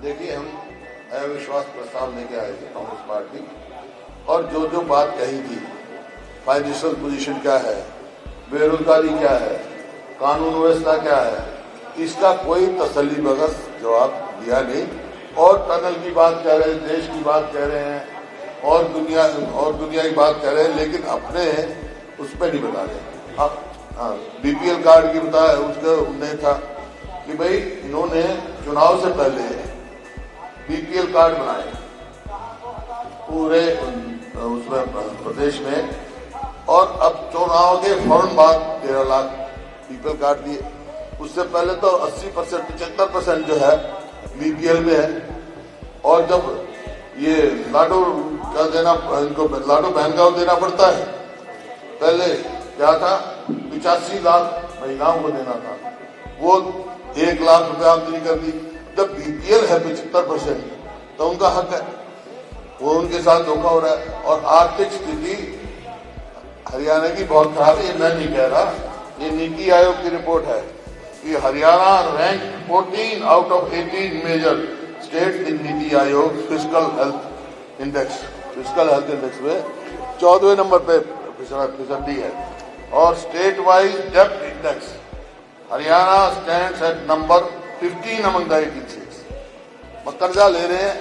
देखिए, हम अविश्वास प्रस्ताव लेके आए थे कांग्रेस पार्टी, और जो जो बात कही थी, फाइनेंशियल पोजीशन क्या है, बेरोजगारी क्या है, कानून व्यवस्था क्या है, इसका कोई तसल्ली बख्श जवाब दिया नहीं। और टनल की बात कह रहे हैं, देश की बात कह रहे हैं, और दुनिया की बात कह रहे हैं, लेकिन अपने उस पर नहीं बता रहे। अब बीपीएल कार्ड की बताया, उसका नहीं था कि भाई इन्होंने चुनाव से पहले बीपीएल कार्ड बनाए पूरे उसमें प्रदेश में, और अब चुनाव के फौरन बाद 13 लाख बीपीएल कार्ड दिए। उससे पहले तो 80% 75% जो है बीपीएल में है। और जब ये लाडो का देना, इनको लाडो बहन का देना पड़ता है, पहले क्या था 85 लाख महिलाओं को देना था, वो 1 लाख रुपए आमदनी कर दी। जब बीपीएल है 75% तो उनका हक है, वो उनके साथ धोखा हो रहा है। और आर्थिक स्थिति हरियाणा की बहुत खराब है, ये मैं नहीं कह रहा, ये नीति आयोग की रिपोर्ट है कि Haryana rank 14 out of 18 major state in NITI Aayog physical health index में 14वें नंबर पे फिसड्डी है। और स्टेट वाइज डेब्ट index Haryana stands eight number 15 among the 18 states. कर्जा ले रहे हैं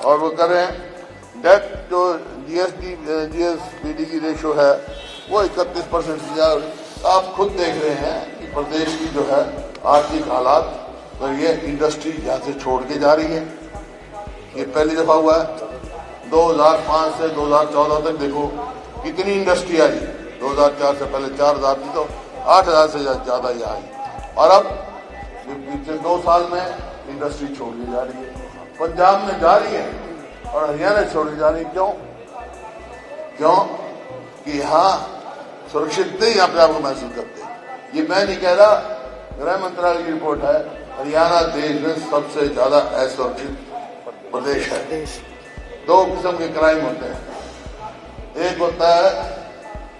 और वो कर रहे हैं। डेट जो जीएसपीडी की रेशो है वो 31% से ज्यादा। आप खुद देख रहे हैं कि प्रदेश की जो है आर्थिक हालात, तो ये इंडस्ट्री यहाँ से छोड़ के जा रही है। ये पहली दफा हुआ है। 2005 से 2014 तक देखो कितनी इंडस्ट्री आई। 2004 से पहले 4000 थी, तो 8000 से ज्यादा ये आई। और अब पिछले 2 साल में इंडस्ट्री छोड़ के जा रही है। पंजाब में जा रही है और हरियाणा छोड़ के जा रही है। क्यों? कि यहाँ सुरक्षित नहीं यहाँ पे आपको महसूस करते हैं। ये मैं नहीं कह रहा, गृह मंत्रालय की रिपोर्ट है। हरियाणा देश में सबसे ज्यादा असुरक्षित प्रदेश है। 2 किस्म के क्राइम होते हैं, एक होता है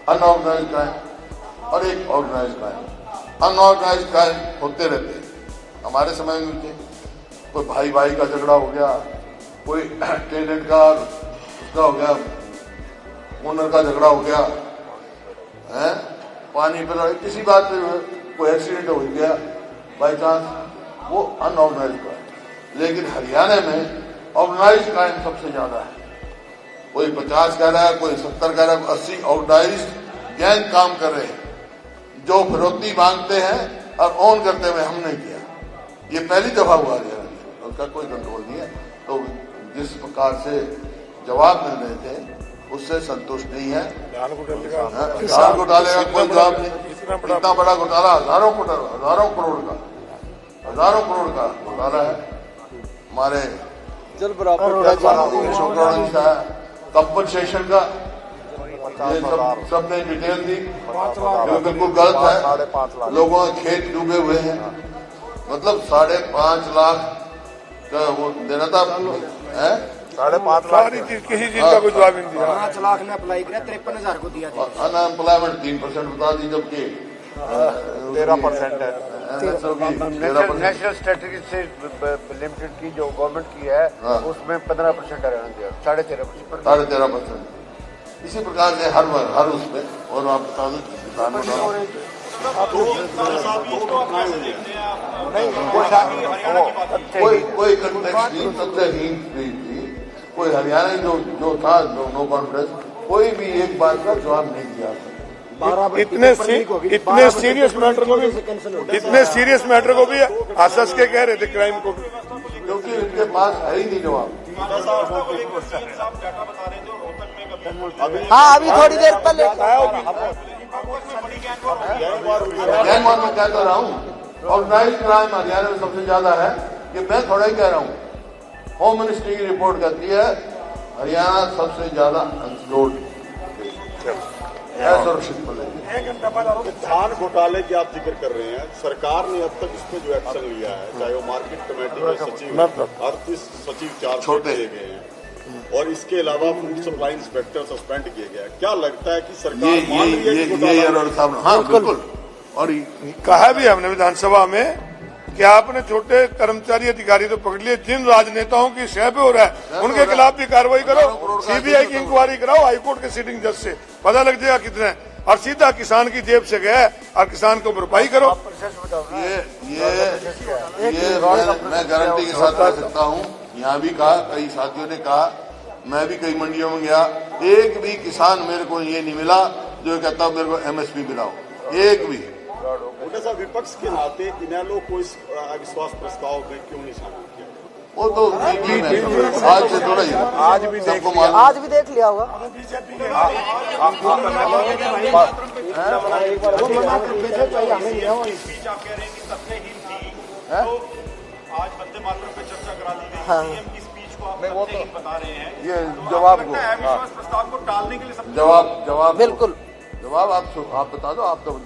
अनऑर्गेनाइज क्राइम और एक ऑर्गेनाइज क्राइम। अनऑर्गेनाइज क्राइम होते रहते हैं, हमारे समय में भी थे। कोई भाई भाई का झगड़ा हो गया, कोई टेनेंट का उसका हो गया, ओनर का झगड़ा हो गया है, पानी पर किसी बात पे कोई एक्सीडेंट हो गया बाई चांस, वो अनऑर्गेनाइज क्राइम। लेकिन हरियाणा में ऑर्गेनाइज क्राइम सबसे ज्यादा है। कोई 50 कह रहा है, कोई 70 कह रहा है, 80 ऑर्गेनाइज गैंग काम कर रहे हैं जो फिरौती मांगते हैं और ऑन करते हुए हमने किया। ये पहली दफा हुआ हरियाणा में, उसका कोई कंट्रोल नहीं है। तो जिस प्रकार से जवाब मिल रहे थे उससे संतुष्ट नहीं है। धान घोटाले का कोई जवाब नहीं। इतना बड़ा घोटाला, हजारों करोड़ का घोटाला है। हमारे जल बराबर कंपनसेशन का ये सबने डिटेल दी, जो बिल्कुल गलत है। लोगों के खेत डूबे हुए हैं, मतलब 5.5 लाख का वो देना था, 5.5 लाख किसी चीज का कोई जवाब नहीं दिया। 5 लाख ने अप्लाई किया, 53,000 को दिया था। अनएम्प्लॉयमेंट 3% बता दी, जबकि 13% है। नेशनल स्ट्रेटेजी से लिमिटेड की जो गवर्नमेंट की है उसमें 15% हरियाणा दिया, 13.5%। इसी प्रकार से हर उसमें। और आप बता दें किसानों कोई कंटेक्स्ट नहीं, तथ्यहीन थी। कोई हरियाणा जो था नो कॉन्फिडेंस, कोई भी एक बात का जवाब नहीं दिया। इतने सीरियस मैटर को भी आसस के कह रहे थे क्राइम को भी, क्योंकि इनके पास है ही नहीं जवाब। हाँ, अभी थोड़ी देर पहले गैंगवार में कहता रहा हूँ, ऑर्गेनाइज क्राइम हरियाणा में सबसे ज्यादा है। ये मैं थोड़ा ही कह रहा हूँ, होम मिनिस्ट्री की रिपोर्ट कहती है हरियाणा सबसे ज्यादा अनसलोड असुरक्षित प्रदेश। धान घोटाले की आप जिक्र कर रहे हैं, सरकार ने अब तक इस पे जो एक्शन लिया है, चाहे वो मार्केट कमेटी के सचिव, 38 सचिव 4 छोटे दिए गए हैं, और इसके अलावा फूड सप्लाई इंस्पेक्टर सस्पेंड किए गए। क्या लगता है कि सरकार मान रही है? हाँ बिल्कुल। और कहा भी हमने विधानसभा में कि आपने छोटे कर्मचारी अधिकारी तो पकड़ लिए, जिन राजनेताओं की शह पे हो रहा है उनके खिलाफ भी कार्रवाई करो, सीबीआई की इंक्वायरी कराओ, हाईकोर्ट के सिटिंग जज से पता लग जाएगा कितने, और सीधा किसान की जेब से गया और किसान को भरपाई करो। मैं गारंटी के साथ कह सकता हूँ, यहाँ भी कहा, कई साथियों ने कहा, मैं भी कई मंडियों में गया, एक भी किसान मेरे को ये नहीं मिला जो कहता मेरे को एमएसपी दिलाओ, एक भी। उनके साथ विपक्ष के नाते इनेलो को इस अविश्वास प्रस्ताव में क्यों नहीं शामिल किया? वो तो मीटिंग है, आज से थोड़ा ही, आज भी देख लिया होगा। आज वंदे मातरम पे चर्चा करा दी गई, सीएम की स्पीच को आप नहीं बता रहे हैं, ये जवाब को, अविश्वास प्रस्ताव को टालने के लिए सब जवाब बिल्कुल जवाब आप बता दो, आप तो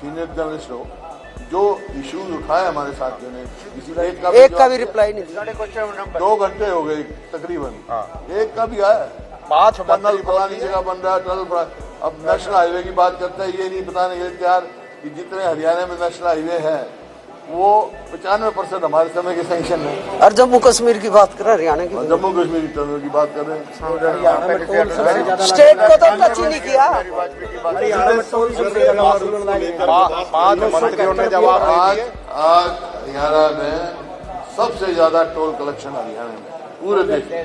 सीनियर जर्नलिस्ट हो, जो इश्यूज उठाए हमारे साथियों ने, एक का भी रिप्लाई नहीं दिया। 2 घंटे हो गए तकरीबन, एक का भी आया। 5 टनल फलानी जगह बन रहा है, टनल, अब नेशनल हाईवे की बात करते हैं, ये नहीं बताने ये तैयार कि जितने हरियाणा में नेशनल हाईवे है वो 95% हमारे समय के सैंक्शन है। और जम्मू कश्मीर की बात कर रहे हैं, हरियाणा की, जम्मू कश्मीर की टनल की बात कर रहे हैं, स्टेट को तो टच ही नहीं किया। 5 मंत्रियों ने जवाब, आज हरियाणा में सबसे ज्यादा टोल कलेक्शन हरियाणा में पूरे देश में।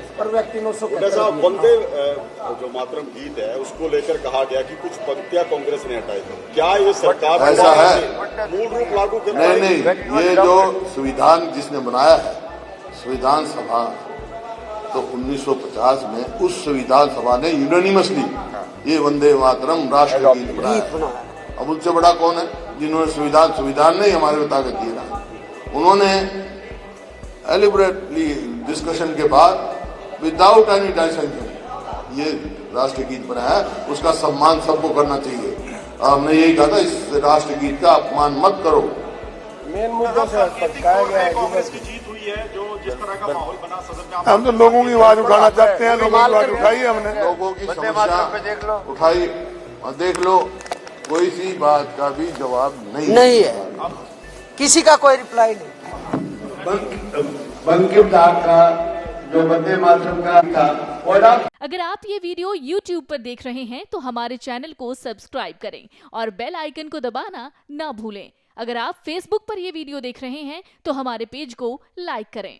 ऐसा वंदे जो मातरम गीत है उसको लेकर कहा गया कि कुछ पंक्तियां कांग्रेस ने हटाई, क्या ये सरकार ऐसा है? मूल रूप लागू कर नहीं, ये जो संविधान जिसने बनाया है, संविधान सभा, तो 1950 में उस संविधान सभा ने यूनानिमसली ये वंदे मातरम राष्ट्रगीत बनाया। अब उनसे बड़ा कौन है जिन्होंने संविधान ने ही हमारे को ताकत दी ना। उन्होंने एलिबरेटली डिस्कशन के बाद विदाउट एनी डाइसेंशन ये राष्ट्रगीत बनाया, उसका सम्मान सबको करना चाहिए। हमने यही कहा था, इस राष्ट्रगीत का अपमान मत करो। मेन मुद्दों से भटकाया गया है, कांग्रेस की जीत हुई है, जो जिस तरह का माहौल बना सदन में। हम तो लोगों की आवाज उठाना चाहते हैं, लोगों की आवाज उठाई है हमने, लोगों की समस्या उठाई, और देख लो कोई सी बात का भी जवाब नहीं है, किसी का कोई रिप्लाई नहीं। बंकिम दा का जो वंदे मातरम का था, और अगर आप ये वीडियो YouTube पर देख रहे हैं तो हमारे चैनल को सब्सक्राइब करें और बेल आइकन को दबाना ना भूलें। अगर आप Facebook पर ये वीडियो देख रहे हैं तो हमारे पेज को लाइक करें।